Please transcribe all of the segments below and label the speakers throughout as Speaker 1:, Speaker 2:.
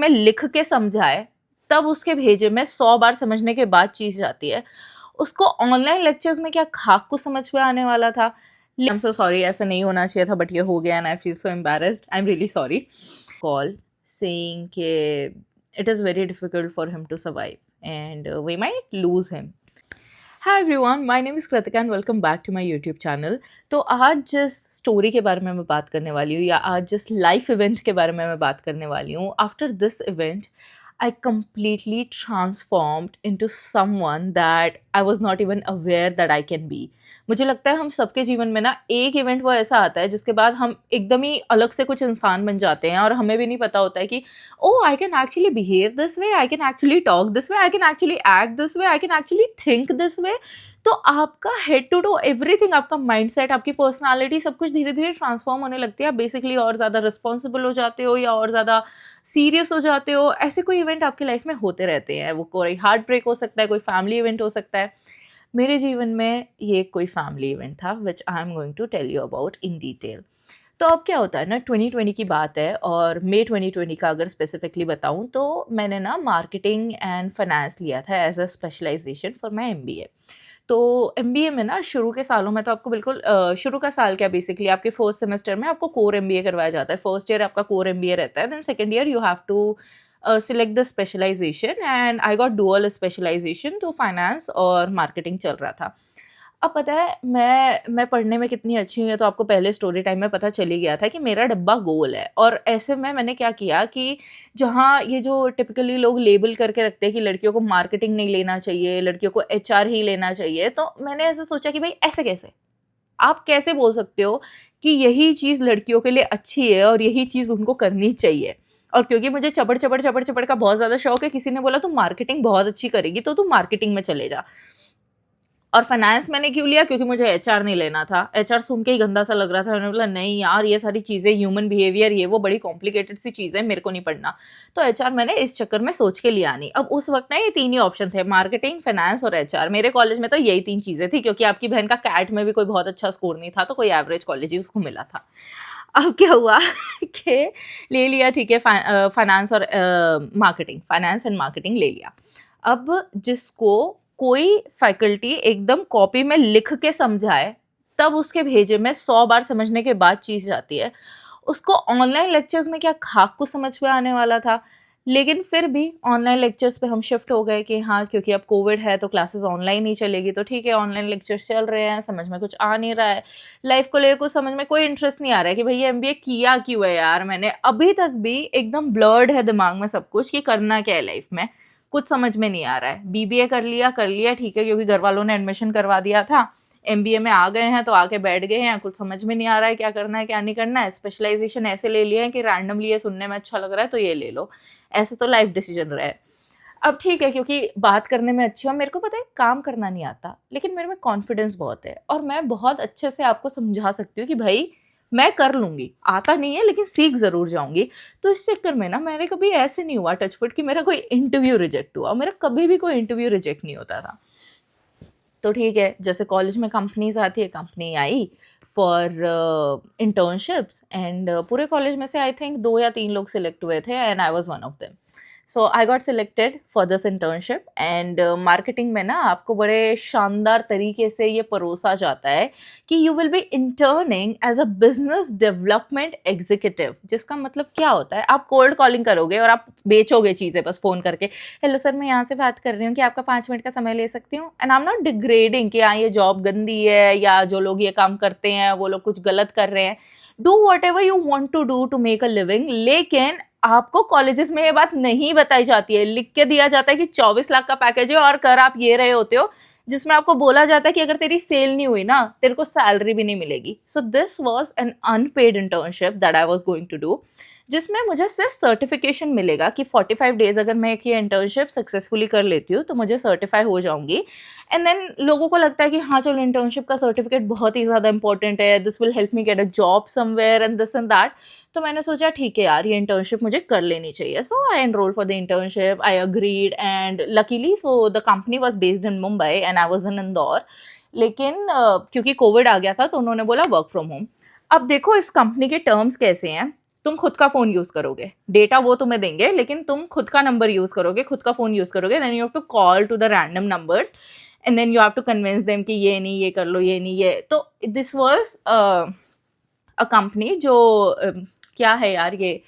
Speaker 1: में लिख के समझाए तब उसके भेजे में 100 बार समझने के बाद चीज़ जाती है। उसको ऑनलाइन लेक्चर्स में क्या खाक को समझ में आने वाला था। आई एम सो सॉरी, ऐसा नहीं होना चाहिए था बट ये हो गया and I feel so embarrassed. I am really sorry. Call saying के it is very difficult for him to survive and we might lose him. Hi everyone, my name is Kritika and welcome back to my YouTube channel. तो आज जिस story के बारे में मैं बात करने वाली हूँ या आज जिस लाइफ इवेंट के बारे में मैं बात करने वाली हूँ, after this event I completely transformed into someone that I was not even aware that I can be. मुझे लगता है हम सबके जीवन में ना एक इवेंट वो ऐसा आता है जिसके बाद हम एकदम ही अलग से कुछ इंसान बन जाते हैं और हमें भी नहीं पता होता है कि oh I can actually behave this way, I can actually talk this way, I can actually act this way, I can actually think this way. तो आपका हेड टू टू एवरीथिंग, आपका माइंडसेट, आपकी पर्सनालिटी, सब कुछ धीरे धीरे transform होने लगती है। आप बेसिकली और ज़्यादा रिस्पॉन्सिबल हो जाते हो या और ज़्यादा सीरियस हो जाते हो। ऐसे कोई इवेंट आपकी लाइफ में होते रहते हैं। वो कोई हार्ट ब्रेक हो सकता है, कोई फैमिली इवेंट हो सकता है। मेरे जीवन में ये कोई फैमिली इवेंट था which I am going to tell you about in detail. तो अब क्या होता है ना, 2020 की बात है और मई 2020 का अगर स्पेसिफिकली बताऊं तो मैंने ना मार्केटिंग एंड फाइनेंस लिया था as a specialization for my MBA। तो MBA में ना शुरू के सालों में तो आपको बिल्कुल शुरू का साल क्या, बेसिकली आपके फर्स्ट सेमेस्टर में आपको कोर MBA करवाया जाता है। फर्स्ट ईयर आपका कोर MBA रहता है, then second year you have to select the specialization and I got dual specialization. तो फाइनेंस और मार्केटिंग चल रहा था। अब पता है मैं पढ़ने में कितनी अच्छी हूँ, तो आपको पहले स्टोरी टाइम में पता चल ही गया था कि मेरा डब्बा गोल है। और ऐसे में मैंने क्या किया कि जहाँ ये जो टिपिकली लोग लेबल करके रखते हैं कि लड़कियों को मार्केटिंग नहीं लेना चाहिए, लड़कियों को HR ही लेना चाहिए, तो मैंने ऐसे सोचा कि भाई ऐसे कैसे, आप कैसे बोल सकते हो कि यही चीज़ लड़कियों के लिए अच्छी है और यही चीज़ उनको करनी चाहिए। और क्योंकि मुझे चपड़ चपड़ चपड़ चपड़ का बहुत ज़्यादा शौक है, किसी ने बोला तुम मार्केटिंग बहुत अच्छी करेगी तो तुम मार्केटिंग में चले जा। और फाइनेंस मैंने क्यों लिया, क्योंकि मुझे HR नहीं लेना था। HR सुन के ही गंदा सा लग रहा था। मैंने बोला नहीं यार, ये सारी चीज़ें, ह्यूमन बिहेवियर, ये वो बड़ी कॉम्प्लिकेटेड सी चीज़ें, मेरे को नहीं पढ़ना। तो HR मैंने इस चक्कर में सोच के लिया नहीं। अब उस वक्त ना ये 3 ही ऑप्शन थे, मार्केटिंग, फाइनेंस और HR। मेरे कॉलेज में तो यही 3 चीज़ें थी, क्योंकि आपकी बहन का कैट में भी कोई बहुत अच्छा स्कोर नहीं था, तो कोई एवरेज कॉलेज ही उसको मिला था। अब क्या हुआ कि ले लिया, ठीक है, फाइनेंस और मार्केटिंग, फाइनेंस एंड मार्केटिंग ले लिया। अब जिसको कोई फैकल्टी एकदम कॉपी में लिख के समझाए तब उसके भेजे में 100 बार समझने के बाद चीज़ जाती है, उसको ऑनलाइन लेक्चर्स में क्या खाक को समझ में आने वाला था। लेकिन फिर भी ऑनलाइन लेक्चर्स पे हम शिफ्ट हो गए कि हाँ, क्योंकि अब कोविड है तो क्लासेस ऑनलाइन ही चलेगी, तो ठीक है ऑनलाइन लेक्चर्स चल रहे हैं, समझ में कुछ आ नहीं रहा है, लाइफ को लेकर कुछ समझ में कोई इंटरेस्ट नहीं आ रहा है कि भैया MBA किया क्यों है यार। मैंने अभी तक भी एकदम ब्लर्ड है दिमाग में सब कुछ कि करना क्या है लाइफ में, कुछ समझ में नहीं आ रहा है। BBA कर लिया ठीक है, क्योंकि घर वालों ने एडमिशन करवा दिया था। MBA में आ गए हैं तो आके बैठ गए हैं, कुछ समझ में नहीं आ रहा है क्या करना है क्या नहीं करना है। स्पेशलाइजेशन ऐसे ले लिए हैं कि रैंडमली ये सुनने में अच्छा लग रहा है तो ये ले लो, ऐसे तो लाइफ डिसीजन रहा है। अब ठीक है, क्योंकि बात करने में अच्छी हूँ, मेरे को पता है काम करना नहीं आता, लेकिन मेरे में कॉन्फिडेंस बहुत है और मैं बहुत अच्छे से आपको समझा सकती हूँ कि भाई मैं कर लूँगी, आता नहीं है लेकिन सीख ज़रूर जाऊँगी। तो इस चक्कर में ना मैंने कभी ऐसे नहीं हुआ टचवुड कि मेरा कोई इंटरव्यू रिजेक्ट हुआ। मेरा कभी भी कोई इंटरव्यू रिजेक्ट नहीं होता था। तो ठीक है, जैसे कॉलेज में कंपनीज आती है, company I for internships and पूरे कॉलेज में से आई थिंक 2 या 3 लोग सिलेक्ट हुए थे and I was one of them. So I got selected for this internship and marketing में ना आपको बड़े शानदार तरीके से ये परोसा जाता है कि you will be interning as a business development executive. जिसका मतलब क्या होता है, आप कोल्ड कॉलिंग करोगे और आप बेचोगे चीज़ें बस फ़ोन करके। हेलो सर, मैं यहाँ से बात कर रही हूँ कि आपका 5 मिनट का समय ले सकती हूँ। And I am not degrading कि हाँ ये जॉब गंदी है या जो लोग ये काम करते हैं वो लोग कुछ गलत कर रहे हैं। Do whatever you want to do to make a living. लेकिन आपको कॉलेजेस में ये बात नहीं बताई जाती है, लिख के दिया जाता है कि 24 लाख का पैकेज है और कर आप ये रहे होते हो, जिसमें आपको बोला जाता है कि अगर तेरी सेल नहीं हुई ना तेरे को सैलरी भी नहीं मिलेगी। So this was an unpaid internship that I was going to do, जिसमें मुझे सिर्फ सर्टिफिकेशन मिलेगा कि 45 डेज अगर मैं एक ये इंटर्नशिप सक्सेसफुली कर लेती हूँ तो मुझे सर्टिफाई हो जाऊंगी। एंड देन लोगों को लगता है कि हाँ चलो इंटर्नशिप का सर्टिफिकेट बहुत ही ज़्यादा इंपॉर्टेंट है, this will help me get a job somewhere and this and that. तो मैंने सोचा ठीक है यार, ये इंटर्नशिप मुझे कर लेनी चाहिए। So I enroll for the internship, I agreed and luckily so the company was based in Mumbai and I was in Indore. लेकिन क्योंकि कोविड आ गया था तो उन्होंने बोला वर्क फ्रॉम होम। अब देखो इस कंपनी के टर्म्स कैसे हैं तुम खुद का फ़ोन यूज़ करोगे, डेटा वो तुम्हें देंगे लेकिन तुम खुद का नंबर यूज़ करोगे, खुद का फ़ोन यूज़ करोगे, then you have to call to the random numbers and then you have to convince them कि ये नहीं, ये कर लो, ये नहीं, ये। तो दिस वाज़ अ कंपनी जो क्या है यार, ये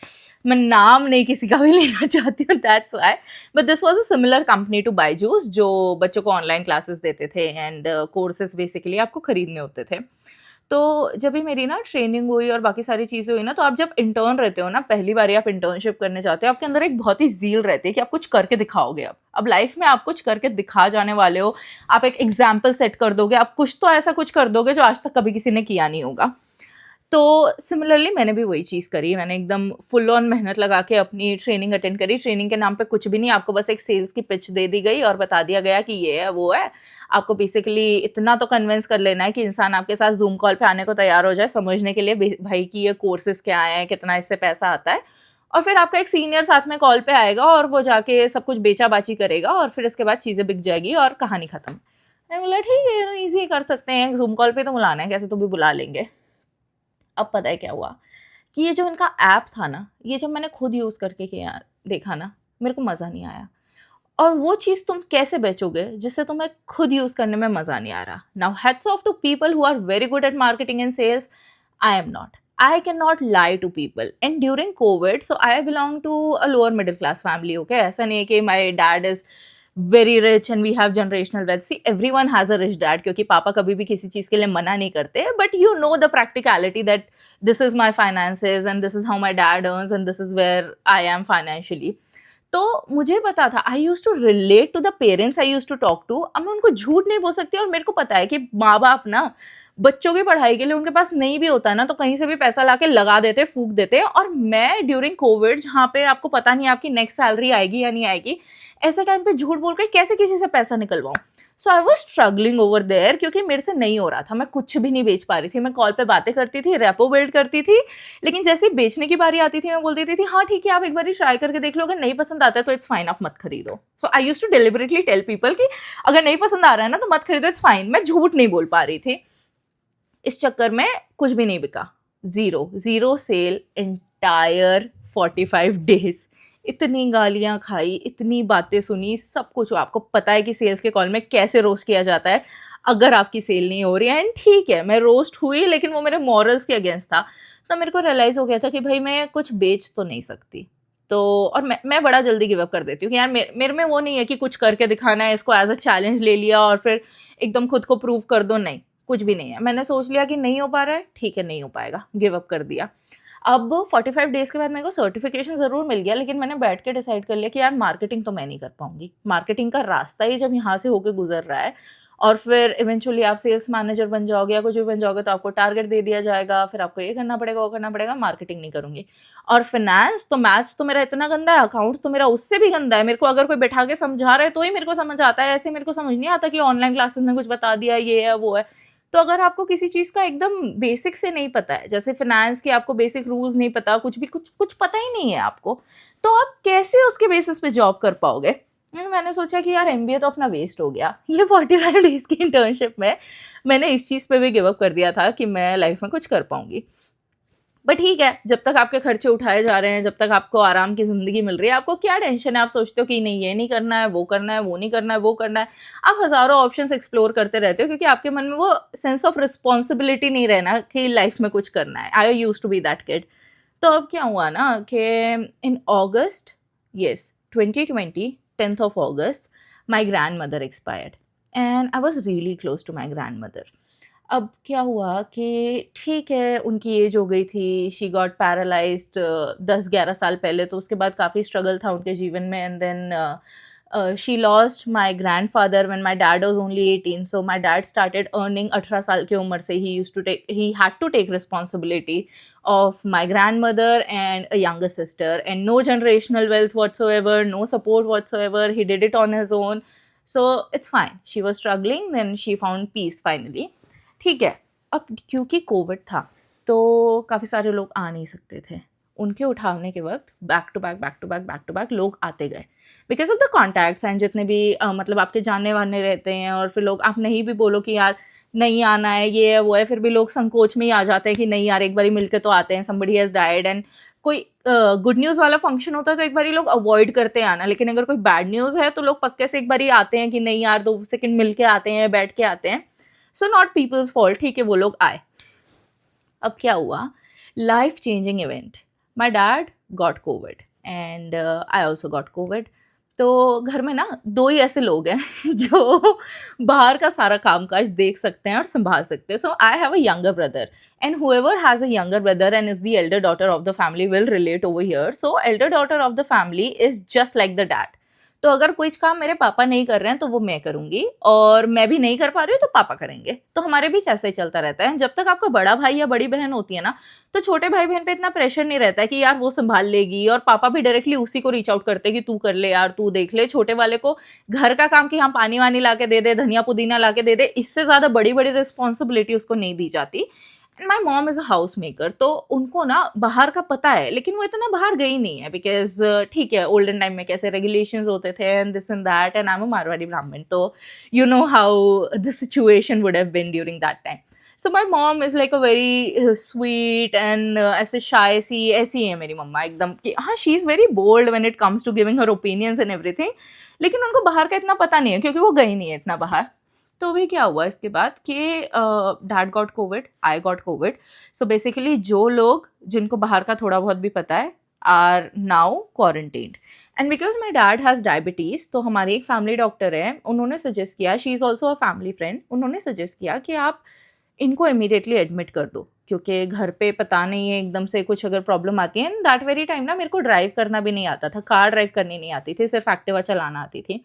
Speaker 1: मैं नाम नहीं किसी का भी लेना चाहती हूँ, that's why, but this was a similar company to Byju's, जो बच्चों को ऑनलाइन क्लासेस देते थे एंड कोर्सेज बेसिकली आपको खरीदने होते थे। तो जब भी मेरी ना ट्रेनिंग हुई और बाकी सारी चीज़ें हुई ना, तो आप जब इंटर्न रहते हो ना, पहली बार आप इंटर्नशिप करने जाते हो, आपके अंदर एक बहुत ही ज़ील रहती है कि आप कुछ करके दिखाओगे। अब लाइफ में आप कुछ करके दिखा जाने वाले हो, आप एक एग्जाम्पल सेट कर दोगे, आप कुछ तो ऐसा कुछ कर दोगे जो आज तक कभी किसी ने किया नहीं होगा। तो सिमिलरली मैंने भी वही चीज़ करी। मैंने एकदम फुल ऑन मेहनत लगा के अपनी ट्रेनिंग अटेंड करी। ट्रेनिंग के नाम पे कुछ भी नहीं, आपको बस एक सेल्स की पिच दे दी गई और बता दिया गया कि ये है, वो है। आपको बेसिकली इतना तो कन्विंस कर लेना है कि इंसान आपके साथ ज़ूम कॉल पे आने को तैयार हो जाए, समझने के लिए भाई कि ये कोर्सेज़ क्या हैं, कितना इससे पैसा आता है। और फिर आपका एक सीनियर साथ में कॉल पे आएगा और वो जाके सब कुछ बेचा-बाची करेगा और फिर इसके बाद चीज़ें बिक जाएगी और कहानी खत्म। मैंने बोला ठीक है, ईज़ी कर सकते हैं, ज़ूम कॉल पे तो बुलाना है, कैसे तो भी बुला लेंगे। अब पता है क्या हुआ कि ये जो इनका ऐप था ना, ये जब मैंने खुद यूज़ करके किया देखा ना, मेरे को मज़ा नहीं आया। और वो चीज़ तुम कैसे बेचोगे जिससे तुम्हें खुद यूज़ करने में मज़ा नहीं आ रहा। Now hats off to people who are very good at marketing and sales, I am not. I cannot lie to people. And during COVID, so I belong to a lower middle class family, okay? ऐसा नहीं है कि my dad is very rich and we have generational wealth. See, everyone has a rich dad क्योंकि पापा कभी भी किसी चीज़ के लिए मना नहीं करते. But you know the practicality that this is my finances and this is how my dad earns and this is where I am financially. तो मुझे पता था, I use to relate to the parents I use to talk to. अब मैं उनको झूठ नहीं बोल सकती और मेरे को पता है कि माँ बाप ना बच्चों की पढ़ाई के लिए उनके पास नहीं भी होता ना, तो कहीं से भी पैसा लाके लगा देते, फूक देते। और मैं ड्यूरिंग कोविड, जहाँ पे आपको पता नहीं आपकी नेक्स्ट सैलरी आएगी या नहीं आएगी, ऐसे टाइम पे झूठ बोल के कैसे किसी से पैसा निकलवाऊँ। So I was struggling over there क्योंकि मेरे से नहीं हो रहा था, मैं कुछ भी नहीं बेच पा रही थी। मैं कॉल पे बातें करती थी, रेपो बिल्ड करती थी, लेकिन जैसे ही बेचने की बारी आती थी मैं बोल देती थी हाँ ठीक है, आप एक बार ट्राई करके देख लो, अगर नहीं पसंद आता है तो इट्स फाइन, आप मत खरीदो। So I use to deliberately tell people कि अगर नहीं पसंद आ रहा है ना तो मत खरीदो, इट्स फाइन। मैं झूठ नहीं बोल पा रही थी। इस चक्कर में कुछ भी नहीं बिका, ज़ीरो सेल एंटायर 45 डेज। इतनी गालियाँ खाई, इतनी बातें सुनी, सब कुछ। आपको पता है कि सेल्स के कॉल में कैसे रोस्ट किया जाता है अगर आपकी सेल नहीं हो रही है। एंड ठीक है, मैं रोस्ट हुई, लेकिन वो मेरे मॉरल्स के अगेंस्ट था। तो मेरे को रियलाइज़ हो गया था कि भाई मैं कुछ बेच तो नहीं सकती। तो और मैं बड़ा जल्दी गिव अप कर देती हूँ कि यार मेरे में वो नहीं है कि कुछ करके दिखाना है, इसको एज अ चैलेंज ले लिया और फिर एकदम खुद को प्रूव कर दो, नहीं, कुछ भी नहीं है। मैंने सोच लिया कि नहीं हो पा रहा है, ठीक है, नहीं हो पाएगा, गिव अप कर दिया। अब 45 डेज़ के बाद मेरे को सर्टिफिकेशन ज़रूर मिल गया, लेकिन मैंने बैठ के डिसाइड कर लिया कि यार मार्केटिंग तो मैं नहीं कर पाऊँगी। मार्केटिंग का रास्ता ही जब यहाँ से होके गुजर रहा है और फिर इवेंचुअली आप सेल्स मैनेजर बन जाओगे या कुछ भी बन जाओगे, तो आपको टारगेट दे दिया जाएगा, फिर आपको ये करना पड़ेगा, वो करना पड़ेगा, मार्केटिंग नहीं करूँगी। और फाइनेंस तो, मैथ्स तो मेरा इतना गंदा है, अकाउंट्स तो मेरा उससे भी गंदा है। मेरे को अगर कोई बैठा के समझा रहा है तो ही मेरे को समझ आता है, ऐसे मेरे को समझ नहीं आता कि ऑनलाइन क्लासेस में कुछ बता दिया, ये है, वो है। तो अगर आपको किसी चीज़ का एकदम बेसिक से नहीं पता है, जैसे फाइनेंस के आपको बेसिक रूल्स नहीं पता, कुछ भी कुछ पता ही नहीं है आपको, तो आप कैसे उसके बेसिस पे जॉब कर पाओगे? मैंने सोचा कि यार एमबीए तो अपना वेस्ट हो गया। ये 45 डेज़ की इंटर्नशिप में मैंने इस चीज़ पे भी गिव अप कर दिया था कि मैं लाइफ में कुछ कर पाऊँगी। बट ठीक है, जब तक आपके खर्चे उठाए जा रहे हैं, जब तक आपको आराम की ज़िंदगी मिल रही है, आपको क्या टेंशन है? आप सोचते हो कि नहीं, ये नहीं करना है, वो करना है, वो नहीं करना है, वो करना है। आप हज़ारों ऑप्शंस एक्सप्लोर करते रहते हो क्योंकि आपके मन में वो सेंस ऑफ रिस्पॉन्सिबिलिटी नहीं रहना कि लाइफ में कुछ करना है। I used to be that kid. तो अब क्या हुआ ना कि in August, yes, 2020, 10th of August, my grandmother expired and I was really close to my grandmother. अब क्या हुआ कि ठीक है, उनकी एज हो गई थी, शी गॉट पैरालाइज्ड 10-11 साल पहले, तो उसके बाद काफ़ी स्ट्रगल था उनके जीवन में। And then she lost my grandfather when my dad was only 18, so my dad started earning. 18 साल की उम्र से ही had to take responsibility of my grandmother and a younger sister, and no generational wealth whatsoever, no support whatsoever. He did it on his own, so it's fine. She was struggling, then she found peace finally. ठीक है। अब क्योंकि Covid था तो काफ़ी सारे लोग आ नहीं सकते थे। उनके उठाने के वक्त बैक टू बैक लोग आते गए because of the contacts and जितने भी मतलब आपके जानने वाने रहते हैं। और फिर लोग, आप नहीं भी बोलो कि यार नहीं आना है, ये है, वो है, फिर भी लोग संकोच में ही आ जाते हैं कि नहीं यार एक बारी मिलके तो आते हैं, somebody has died। एंड कोई गुड न्यूज़ वाला फंक्शन होता है तो एक बारी लोग अवॉइड करते हैं आना, लेकिन अगर कोई बैड न्यूज़ है तो लोग पक्के से एक बारी आते हैं कि नहीं यार 2 सेकंड मिल के आते हैं, बैठ के आते हैं। सो नॉट पीपल्स फॉल्ट, ठीक है वो लोग आए। अब क्या हुआ, life changing event, my dad got Covid and I also got Covid. तो घर में ना 2 ही ऐसे लोग हैं जो बाहर का सारा कामकाज देख सकते हैं और संभाल सकते हैं। So I have a younger brother and whoever has a younger brother and is the elder daughter of the family will relate over here. So elder daughter of the family is just like the dad. तो अगर कोई काम मेरे पापा नहीं कर रहे हैं तो वो मैं करूंगी, और मैं भी नहीं कर पा रही हूँ तो पापा करेंगे। तो हमारे बीच ऐसे ही चलता रहता है। जब तक आपका बड़ा भाई या बड़ी बहन होती है ना, तो छोटे भाई बहन पे इतना प्रेशर नहीं रहता है कि यार वो संभाल लेगी, और पापा भी डायरेक्टली उसी को रीच आउट करते हैं कि तू कर ले यार, तू देख ले। छोटे वाले को घर का काम कि हाँ पानी वानी ला के दे दे, धनिया पुदीना ला के दे दे, इससे ज्यादा बड़ी बड़ी रिस्पॉन्सिबिलिटी उसको नहीं दी जाती। And my mom is a house maker, तो उनको ना बाहर का पता है, लेकिन वो इतना बाहर गई नहीं है बिकॉज ठीक है ओल्डन टाइम में कैसे रेगुलेशंस होते थे and this and that, and I am a Marwari Brahmin, तो you know how the situation would have been during that time. So my mom is like a very sweet and ऐसे shy सी, ऐसी है मेरी मम्मा एकदम कि हाँ she is very bold when it comes to giving her opinions and everything, लेकिन उनको बाहर का इतना पता नहीं है क्योंकि वो गई नहीं है इतना बाहर। तो भी क्या हुआ इसके बाद कि dad got Covid, I got Covid. So basically जो लोग जिनको बाहर का थोड़ा बहुत भी पता है are now quarantined. And because my dad has diabetes, तो हमारी एक फैमिली डॉक्टर है, उन्होंने सजेस्ट किया, she is also a family friend, उन्होंने सजेस्ट किया कि आप इनको इमीडिएटली एडमिट कर दो, क्योंकि घर पे पता नहीं है एकदम से कुछ अगर प्रॉब्लम आती है। एंड दैट वेरी टाइम ना मेरे को ड्राइव करना भी नहीं आता था, कार ड्राइव करनी नहीं आती थी, सिर्फ एक्टिवा चलाना आती थी।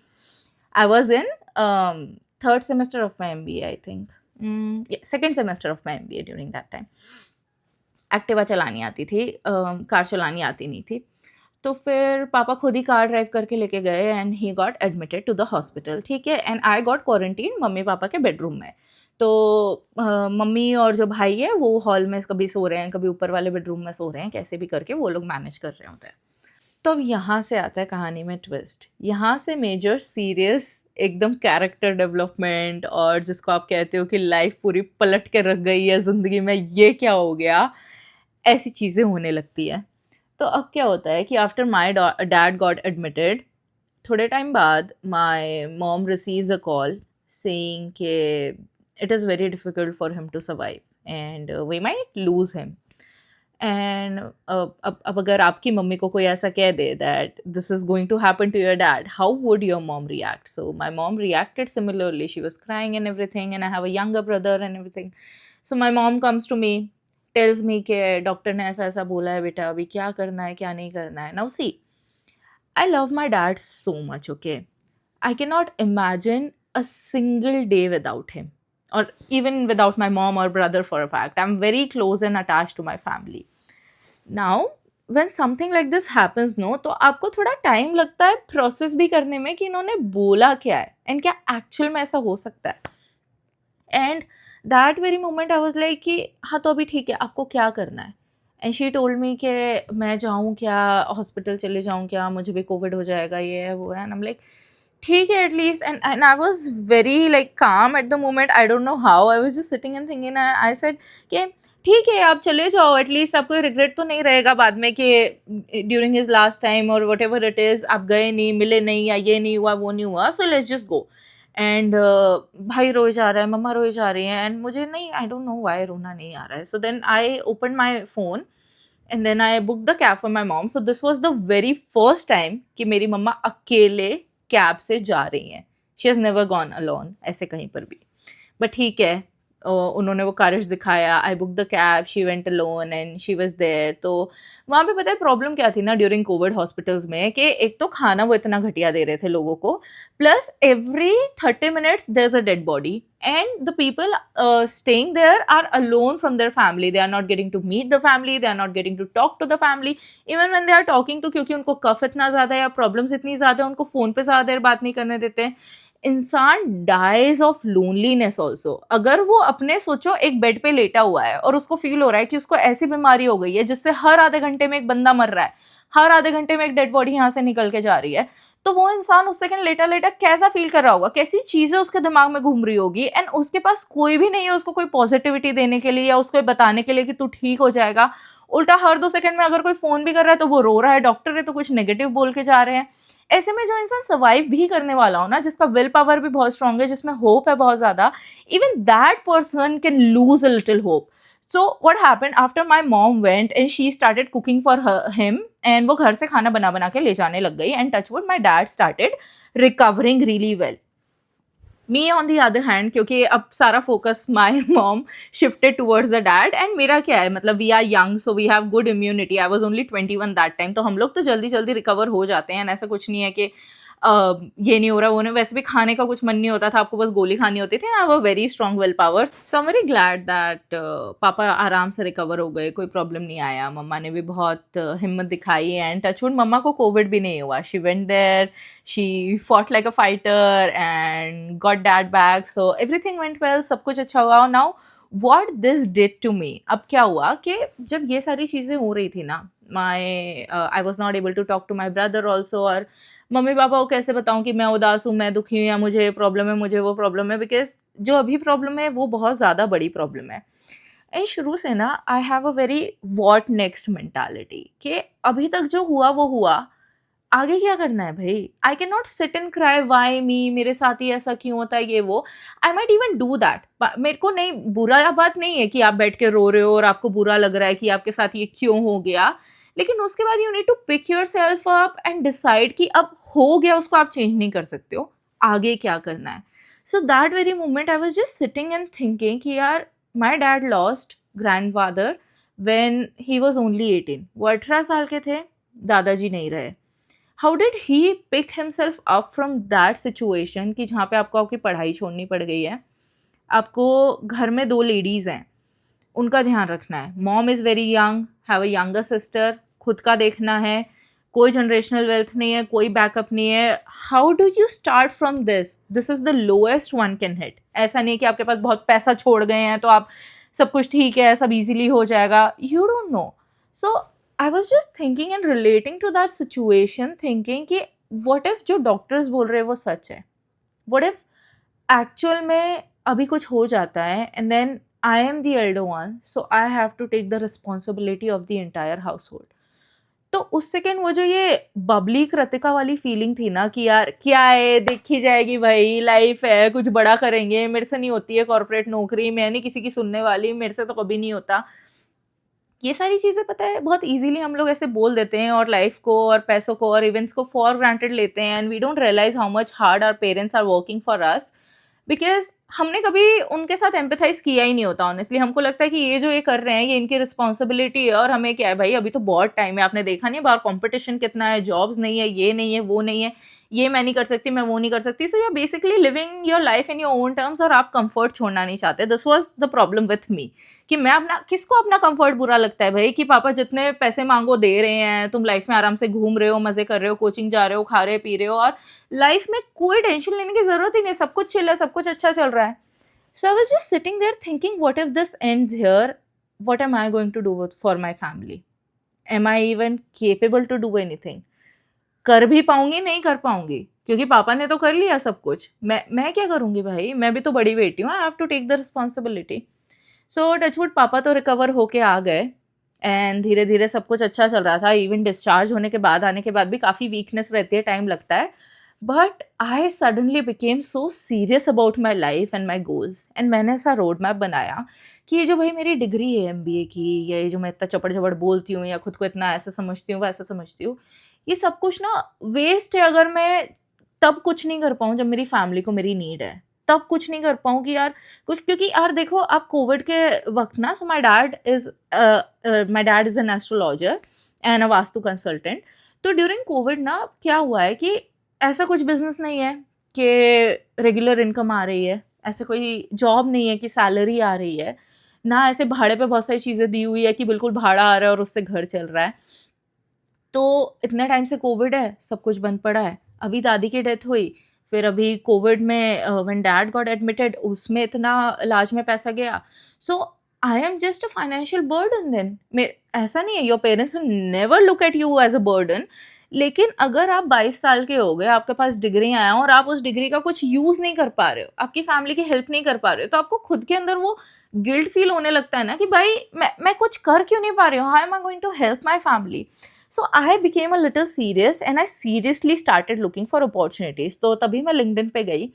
Speaker 1: आई was in third semester of my MBA, I think. Yeah, second semester of my MBA during that time. Activa चलानी आती थी, कार चलानी आती नहीं थी। तो फिर पापा खुद ही कार ड्राइव करके लेके गए and he got admitted to the hospital, ठीक है। एंड आई गॉट क्वारंटीन मम्मी पापा के बेडरूम में। तो मम्मी और जो भाई है वो हॉल में कभी सो रहे हैं, कभी ऊपर वाले बेडरूम में सो रहे हैं, कैसे भी करके वो लोग मैनेज कर रहे होते हैं। तो अब यहाँ से आता है कहानी में ट्विस्ट, यहाँ से मेजर सीरियस एकदम कैरेक्टर डेवलपमेंट, और जिसको आप कहते हो कि लाइफ पूरी पलट के रख गई है ज़िंदगी में, ये क्या हो गया, ऐसी चीज़ें होने लगती है। तो अब क्या होता है कि after my dad got admitted, थोड़े टाइम बाद my mom receives a call saying कि it is very difficult for him to survive and we might lose him. And अब अगर आपकी मम्मी को कोई ऐसा कह दे that this is going to happen to your dad, how would your mom react? So my mom reacted similarly, she was crying and everything, and I have a younger brother and everything. So my mom comes to me, tells me कि doctor ने ऐसा ऐसा बोला है बेटा, अभी क्या करना है क्या नहीं करना है। Now see, I love my dad so much, okay, I can not imagine a single day without him, or even without my mom or brother for a fact. I'm very close and attached to my family. Now when something like this happens, no, तो आपको थोड़ा time लगता है process भी करने में कि इन्होंने बोला क्या है एंड क्या एक्चुअल में ऐसा हो सकता है। And that very moment I was like कि हाँ तो अभी ठीक है, आपको क्या करना है। एंड शी टोल्ड मी कि मैं जाऊँ क्या, हॉस्पिटल चले जाऊँ क्या, मुझे भी कोविड हो जाएगा, ये है वो है। एंड आई एम लाइक ठीक है at least, and I was very like calm at the moment, I don't know how, I was just sitting and thinking, I said कि ठीक है आप चले जाओ, एटलीस्ट आपको रिग्रेट तो नहीं रहेगा बाद में कि ड्यूरिंग हिज लास्ट टाइम और वट एवर इट इज़ आप गए नहीं, मिले नहीं, या ये नहीं हुआ वो नहीं हुआ, so let's just go. And भाई रोए जा रहा है, मम्मा रोए जा रही हैं, एंड मुझे नहीं, आई डोंट नो वाई रोना नहीं आ रहा है। So then I open my phone and then I book the cab for my mom. So this was the very first time कि मेरी मम्मा अकेले कैब से जा रही हैं। She has never gone alone ऐसे कहीं पर भी, बट ठीक है उन्होंने वो करेज दिखाया। I book the cab, she went alone and she was there. तो वहाँ पे पता है प्रॉब्लम क्या थी ना ड्यूरिंग कोविड हॉस्पिटल्स में, कि एक तो खाना वो इतना घटिया दे रहे थे लोगों को, plus every 30 minutes there is a dead body and the people staying there are alone from their family. They are not getting to meet the family, they are not getting to talk to the family. Even when they are talking तो क्योंकि उनको कफ इतना ज़्यादा है या problems इतनी ज़्यादा है, उनको फ़ोन पे ज़्यादा देर बात नहीं करने देते हैं। इंसान डाइज ऑफ लोनलीनेस ऑल्सो। अगर वो अपने सोचो एक बेड पे लेटा हुआ है और उसको फील हो रहा है कि उसको ऐसी बीमारी हो गई है जिससे हर आधे घंटे में एक बंदा मर रहा है, हर आधे घंटे में एक डेड बॉडी यहाँ से निकल के जा रही है, तो वो इंसान उस सेकंड लेटा लेटा कैसा फील कर रहा होगा, कैसी चीजें उसके दिमाग में घूम रही होगी। एंड उसके पास कोई भी नहीं है उसको कोई पॉजिटिविटी देने के लिए या उसको बताने के लिए कि तू ठीक हो जाएगा। उल्टा हर 2 सेकंड में अगर कोई फ़ोन भी कर रहा है तो वो रो रहा है, डॉक्टर है तो कुछ नेगेटिव बोल के जा रहे हैं। ऐसे में जो इंसान सर्वाइव भी करने वाला हो ना, जिसका विल पावर भी बहुत स्ट्रांग है, जिसमें होप है बहुत ज़्यादा, even that person can lose a little hope. So what happened after my mom went and she started cooking for him, and वो घर से खाना बना बना के ले जाने लग गई, and touch wood my dad started recovering really well. Me on the other hand, क्योंकि अब सारा focus my mom shifted towards the dad, and मेरा क्या है, मतलब we are young so we have good immunity. I was only 21 that time, तो हम लोग तो जल्दी जल्दी रिकवर हो जाते हैं, ऐसा कुछ नहीं है कि ये नहीं हो रहा वो नहीं। वैसे भी खाने का कुछ मन नहीं होता था, आपको बस गोली खानी होती थी। आई have a very strong will power, so I am very glad that पापा आराम से रिकवर हो गए, कोई प्रॉब्लम नहीं आया। मम्मा ने भी बहुत हिम्मत दिखाई, एंड टचवुड मम्मा को कोविड भी नहीं हुआ। She went there, she fought like a fighter and got dad back, so everything went well, सब कुछ अच्छा हुआ। Now what this did to me, अब क्या हुआ कि जब ये सारी चीज़ें हो रही थी ना, I was not able to talk to my brother also, और मम्मी पापा को कैसे बताऊं कि मैं उदास हूँ, मैं दुखी हूँ, या मुझे प्रॉब्लम है, मुझे वो प्रॉब्लम है, बिकॉज जो अभी प्रॉब्लम है वो बहुत ज़्यादा बड़ी प्रॉब्लम है। एंड शुरू से ना आई have a very what next mentality कि अभी तक जो हुआ वो हुआ, आगे क्या करना है भाई। I can not sit and cry why me, मेरे साथ ही ऐसा क्यों होता है, ये वो। I might even do that, मेरे को नहीं, बुरा बात नहीं है कि आप बैठ के रो रहे हो और आपको बुरा लग रहा है कि आपके साथ ये क्यों हो गया, लेकिन उसके बाद you need to pick yourself up and decide कि अब हो गया, उसको आप चेंज नहीं कर सकते हो, आगे क्या करना है। So that very moment I was just sitting and thinking कि यार my dad lost grandfather when he was only 18, वो 18 साल के थे, दादाजी नहीं रहे। How did he pick himself up from that situation कि जहाँ पे आपको आपकी पढ़ाई छोड़नी पड़ गई है, आपको घर में 2 लेडीज़ हैं, उनका ध्यान रखना है, mom is very young, have a younger sister, खुद का देखना है, कोई जनरेशनल वेल्थ नहीं है, कोई बैकअप नहीं है। How do you start from this, this is the lowest one can hit. ऐसा नहीं है कि आपके पास बहुत पैसा छोड़ गए हैं तो आप सब कुछ ठीक है, सब इजीली हो जाएगा, you don't know. So I was just thinking and relating to that situation, thinking कि वॉट इफ़ जो डॉक्टर्स बोल रहे हैं वो सच है, वॉट इफ़ एक्चुअल में अभी कुछ हो जाता है, and then I am the elder one, so I have to take the responsibility of the entire household. तो उस सेकेंड वो जो ये बबली कृतिका वाली फीलिंग थी ना कि यार क्या है, देखी जाएगी भाई, लाइफ है, कुछ बड़ा करेंगे, मेरे से नहीं होती है कॉर्पोरेट नौकरी, मैं नहीं किसी की सुनने वाली, मेरे से तो कभी नहीं होता, ये सारी चीज़ें पता है बहुत इजीली हम लोग ऐसे बोल देते हैं, और लाइफ को और पैसों को और इवेंट्स को फॉर ग्रांटेड लेते हैं, and we don't realise how much hard our parents are working for us, because हमने कभी उनके साथ एम्पथाइज किया ही नहीं होता। ऑनेस्टली हमको लगता है कि ये जो ये कर रहे हैं ये इनकी रिस्पॉन्सिबिलिटी है, और हमें क्या है भाई, अभी तो बहुत टाइम है, आपने देखा नहीं बाहर कंपटीशन कितना है, जॉब्स नहीं है, ये नहीं है, वो नहीं है, ये मैं नहीं कर सकती, मैं वो नहीं कर सकती। So you are basically living your life in your own terms, और आप कंफर्ट छोड़ना नहीं चाहते। This was the problem with me कि मैं अपना, किसको अपना कंफर्ट बुरा लगता है भाई, कि पापा जितने पैसे मांगो दे रहे हैं, तुम लाइफ में आराम से घूम रहे हो, मजे कर रहे हो, कोचिंग जा रहे हो, खा रहे पी रहे हो, और लाइफ में कोई टेंशन लेने की जरूरत ही नहीं, सब कुछ चिल है, सब कुछ अच्छा चल रहा है। So I was just sitting there thinking, what if this ends here, what am I going to do for my family, am I even capable to do anything, कर भी पाऊंगी, नहीं कर पाऊंगी, क्योंकि पापा ने तो कर लिया सब कुछ, मैं क्या करूंगी भाई, मैं भी तो बड़ी बेटी हूँ, I have to take the responsibility. So touch wood पापा तो रिकवर होके आ गए, एंड धीरे धीरे सब कुछ अच्छा चल रहा था। इवन डिस्चार्ज होने के बाद, आने के बाद भी काफ़ी वीकनेस रहती है, टाइम लगता है, but I suddenly became so serious about my life and my goals, and मैंने ऐसा रोड मैप बनाया कि ये जो भाई मेरी डिग्री है MBA की, या ये जो मैं इतना चपड़ चपड़ बोलती हूँ, या खुद को इतना ऐसा समझती हूँ वैसा समझती हूँ, ये सब कुछ ना वेस्ट है अगर मैं तब कुछ नहीं कर पाऊँ जब मेरी फैमिली को मेरी नीड है, तब कुछ नहीं कर पाऊँ कि यार कुछ, क्योंकि यार देखो आप कोविड के वक्त ना, so my dad is an astrologer and a vastu consultant. तो ड्यूरिंग कोविड ना क्या हुआ है कि ऐसा कुछ बिजनेस नहीं है कि रेगुलर इनकम आ रही है, ऐसे कोई जॉब नहीं है कि सैलरी आ रही है, ना ऐसे भाड़े पे बहुत सारी चीज़ें दी हुई है कि बिल्कुल भाड़ा आ रहा है और उससे घर चल रहा है। तो इतने टाइम से कोविड है, सब कुछ बंद पड़ा है। अभी दादी की डेथ हुई, फिर अभी कोविड में व्हेन डैड गॉट एडमिटेड, उसमें इतना इलाज में पैसा गया। So I am just a financial burden then. ऐसा नहीं है, your parents will never look at you as a burden, लेकिन अगर आप 22 साल के हो गए, आपके पास डिग्री आया और आप उस डिग्री का कुछ यूज़ नहीं कर पा रहे हो, आपकी फैमिली की हेल्प नहीं कर पा रहे हो, तो आपको खुद के अंदर वो गिल्ट फील होने लगता है ना कि भाई मैं कुछ कर क्यों नहीं पा रही हूँ, how am I going to help my family. So I became a little serious and I seriously started looking for opportunities. तो तभी मैं लिंक्डइन पे गई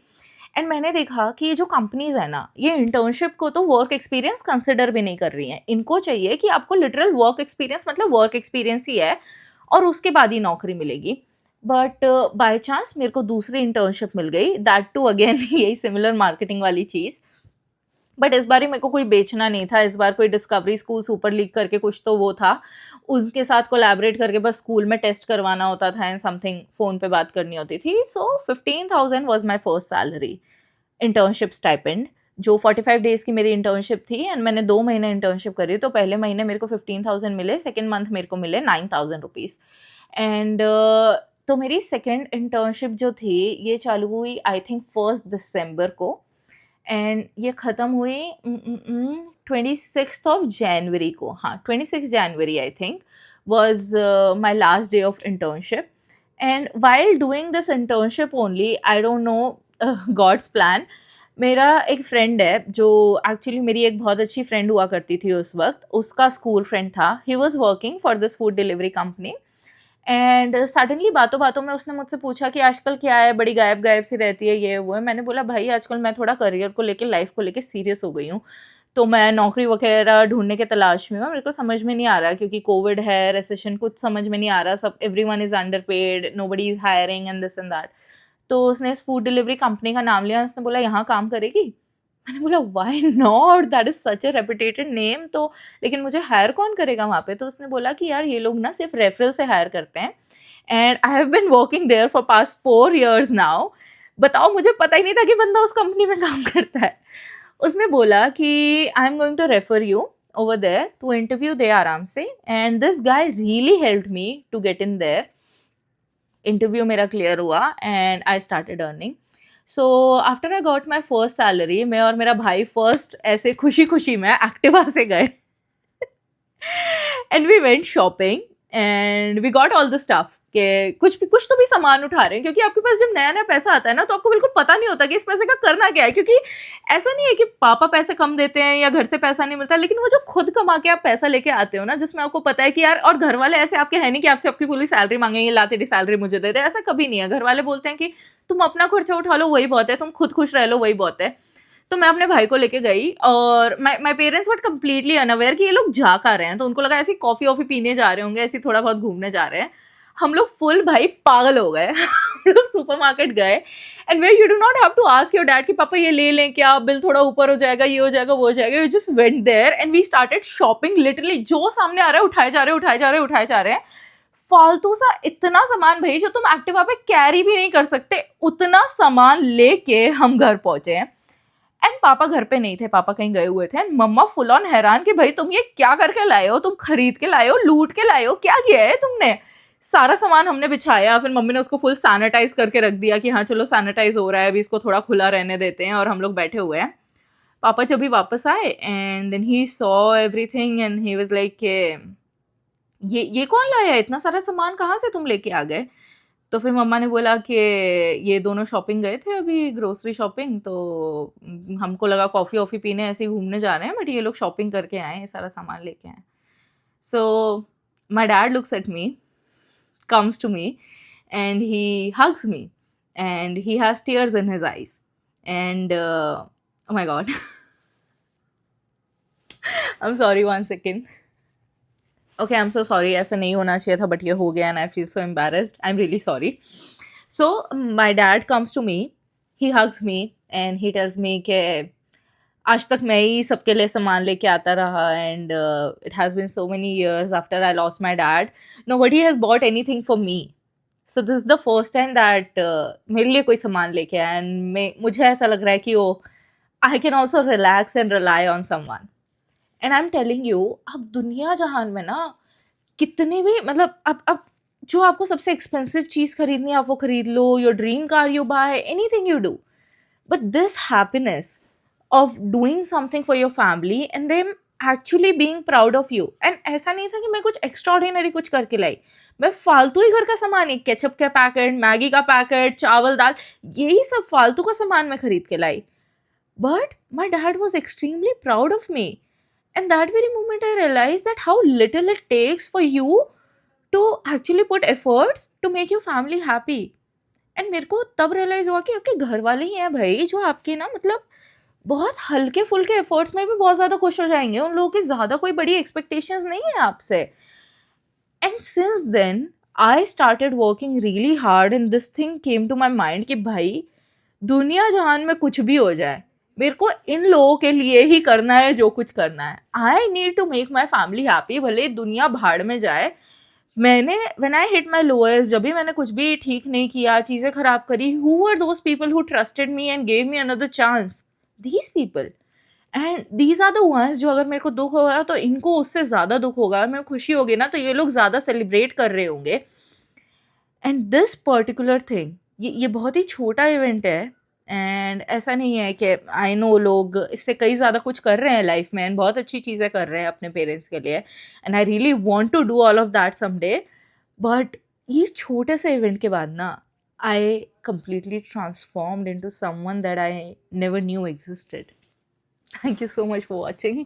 Speaker 1: एंड मैंने देखा कि ये जो कंपनीज है ना, ये इंटर्नशिप को तो वर्क एक्सपीरियंस कंसिडर भी नहीं कर रही हैं. इनको चाहिए कि आपको लिटरल वर्क एक्सपीरियंस, मतलब वर्क एक्सपीरियंस ही है और उसके बाद ही नौकरी मिलेगी. बट बाय चांस मेरे को दूसरी इंटर्नशिप मिल गई, दैट टू अगेन यही सिमिलर मार्केटिंग वाली चीज़. बट इस बार ही मेरे को कोई बेचना नहीं था, इस बार कोई डिस्कवरी स्कूल सुपर लीग करके कुछ तो वो था, उनके साथ कोलैबोरेट करके बस स्कूल में टेस्ट करवाना होता था एंड समथिंग फ़ोन पे बात करनी होती थी. सो 15,000 was my first salary, internship stipend, जो 45 डेज़ की मेरी इंटर्नशिप थी एंड मैंने 2 महीने इंटर्नशिप करी. तो पहले महीने मेरे को 15,000 मिले, सेकंड मंथ मेरे को मिले 9,000 रुपीज़. एंड तो मेरी सेकंड इंटर्नशिप जो थी ये चालू हुई आई थिंक 1 दिसंबर को एंड ये ख़त्म हुई 26 को. हाँ, 26 जनवरी I think was my last day of internship. And while doing this internship only, I don't know God's plan, मेरा एक फ्रेंड है जो एक्चुअली मेरी एक बहुत अच्छी फ्रेंड हुआ करती थी उस वक्त, उसका स्कूल फ्रेंड था. He was working for this food delivery company and suddenly बातों बातों में उसने मुझसे पूछा कि आजकल क्या है, बड़ी गायब गायब सी रहती है, ये वो है. मैंने बोला भाई आजकल मैं थोड़ा करियर को लेके, लाइफ को लेके सीरियस हो गई हूँ, तो मैं नौकरी वगैरह ढूंढने के तलाश में हूँ. मेरे को समझ में नहीं आ रहा क्योंकि कोविड है, रिसेशन, कुछ समझ में नहीं आ रहा, सब everyone is under paid, nobody is hiring and this and that. तो उसने इस फूड डिलीवरी कंपनी का नाम लिया, उसने बोला यहाँ काम करेगी. मैंने बोला why not, that is such a reputed name. तो लेकिन मुझे हायर कौन करेगा वहाँ पे. तो उसने बोला कि यार ये लोग ना सिर्फ रेफरल से हायर करते हैं and I have been working there for past 4 years now. बताओ, मुझे पता ही नहीं था कि बंदा उस कंपनी में काम करता है. उसने बोला कि I am going to refer you over there, to interview दे आराम से. And this guy really helped me to get in there. Interview मेरा क्लियर हुआ and I started earning. So after I got my first salary, मैं और मेरा भाई first ऐसे खुशी खुशी में एक्टिवा से गए and we went shopping and we got all the stuff कि कुछ तो भी सामान उठा रहे हैं, क्योंकि आपके पास जब नया नया पैसा आता है ना तो आपको बिल्कुल पता नहीं होता कि इस पैसे का करना क्या है. क्योंकि ऐसा नहीं है कि पापा पैसे कम देते हैं या घर से पैसा नहीं मिलता, लेकिन वो जो खुद कमा के आप पैसा लेके आते हो ना, जिसमें आपको पता है कि यार, और घर वाले ऐसे आपके है नहीं कि आपसे आपकी पूरी सैलरी मांगेंगे, ला तेरी सैलरी मुझे दे दे, ऐसा कभी नहीं है. घर वाले बोलते हैं कि तुम अपना खर्चा उठा लो वही बहुत है, तुम खुद खुश रह लो वही बहुत है. तो मैं अपने भाई को लेके गई और my parents were completely unaware कि ये लोग जा कर रहे हैं. तो उनको लगा ऐसी कॉफ़ी वॉफ़ी पीने जा रहे होंगे, ऐसी थोड़ा बहुत घूमने जा रहे हैं. हम लोग फुल भाई पागल हो गए हम लोग सुपरमार्केट गए and where you do not have to ask your dad कि पापा ये ले लें क्या, बिल थोड़ा ऊपर हो जाएगा, ये हो जाएगा, वो हो जाएगा. You just went there and we started shopping. Literally जो सामने आ रहा है उठाए जा रहे हैं, उठाए जा रहे हैं, उठाए जा रहे हैं. फालतू सा इतना सामान भाई जो तुम एक्टिवा पे कैरी भी नहीं कर सकते, उतना सामान लेके हम घर पहुंचे हैं. एंड पापा घर पे नहीं थे, पापा कहीं गए हुए थे. एंड मम्मा फुल ऑन हैरान कि भाई तुम ये क्या करके लाए हो, तुम खरीद के लाए हो, लूट के लाए हो, क्या किया है तुमने. सारा सामान हमने बिछाया, फिर मम्मी ने उसको फुल सैनिटाइज करके रख दिया कि हाँ चलो सैनिटाइज हो रहा है, अभी इसको थोड़ा खुला रहने देते हैं. और हम लोग बैठे हुए हैं. पापा जब भी वापस आए and then he saw everything and he was like ये कौन लाया है, इतना सारा सामान कहाँ से तुम लेके आ गए. तो फिर मम्मा ने बोला कि ये दोनों शॉपिंग गए थे अभी, ग्रोसरी शॉपिंग, तो हमको लगा कॉफ़ी वॉफ़ी पीने ऐसे ही घूमने जा रहे हैं, बट ये लोग शॉपिंग करके आए, ये सारा सामान लेके आए. So my dad looks at me, comes to me, and he hugs me and he has tears in his eyes and oh my god I'm sorry, 1 second. Okay, I'm so sorry, ऐसा नहीं होना चाहिए था but ये हो गया and I feel so embarrassed. I'm really sorry. So my dad comes to me, he hugs me and he tells me कि आज तक मैं ही सबके लिए सामान लेके आता रहा and it has been so many years after I lost my dad, nobody has bought anything for me. So this is the first time that मेरे लिए कोई सामान लेके आया एंड मुझे ऐसा लग रहा है कि वो I can also relax and rely on someone. And I am telling you, अब दुनिया जहान में ना कितने भी, मतलब अब जो आपको सबसे एक्सपेंसिव चीज़ खरीदनी है आप वो खरीद लो, your dream car you buy, anything you do, but this happiness of doing something for your family and them actually being proud of you. And ऐसा नहीं था कि मैं कुछ एक्स्ट्राऑर्डिनरी कुछ करके लाई, मैं फालतू ही घर का सामान ही, केचप का पैकेट, मैगी का पैकेट, चावल दाल, यही सब फालतू का सामान मैं खरीद के लाई। But my dad was extremely proud of me. And that very moment I realized that how little it takes for you to actually put efforts to make your family happy. And मेरे को तब realise हुआ कि आपके घर वाले ही हैं भाई जो आपके ना मतलब बहुत हल्के फुल्के एफर्ट्स में भी बहुत ज़्यादा खुश हो जाएंगे, उन लोगों की ज़्यादा कोई बड़ी एक्सपेक्टेशंस नहीं है आपसे। And since then I started working really hard and this thing came to my mind कि भाई दुनिया जहान में कुछ भी हो जाए, मेरे को इन लोगों के लिए ही करना है जो कुछ करना है। I need to make my family happy, भले दुनिया भाड़ में जाए। मैंने when I hit my lowest, जब भी मैंने कुछ भी ठीक नहीं किया, चीज़ें खराब करी, who are those people who trusted me and gave me another chance? These people. And these are the ones जो अगर मेरे को दुख होगा तो इनको उससे ज़्यादा दुख होगा, अगर मेरे को खुशी होगी ना तो ये लोग ज़्यादा सेलिब्रेट कर रहे होंगे। एंड दिस पर्टिकुलर थिंग, ये बहुत ही छोटा इवेंट है। एंड ऐसा नहीं है कि आई नो लोग इससे कई ज़्यादा कुछ कर रहे हैं लाइफ में, बहुत अच्छी चीज़ें कर रहे हैं अपने पेरेंट्स के लिए, and I really want to do all of that someday. But ये छोटे से इवेंट के बाद ना आई completely transformed into someone that I never knew existed. Thank you so much for watching.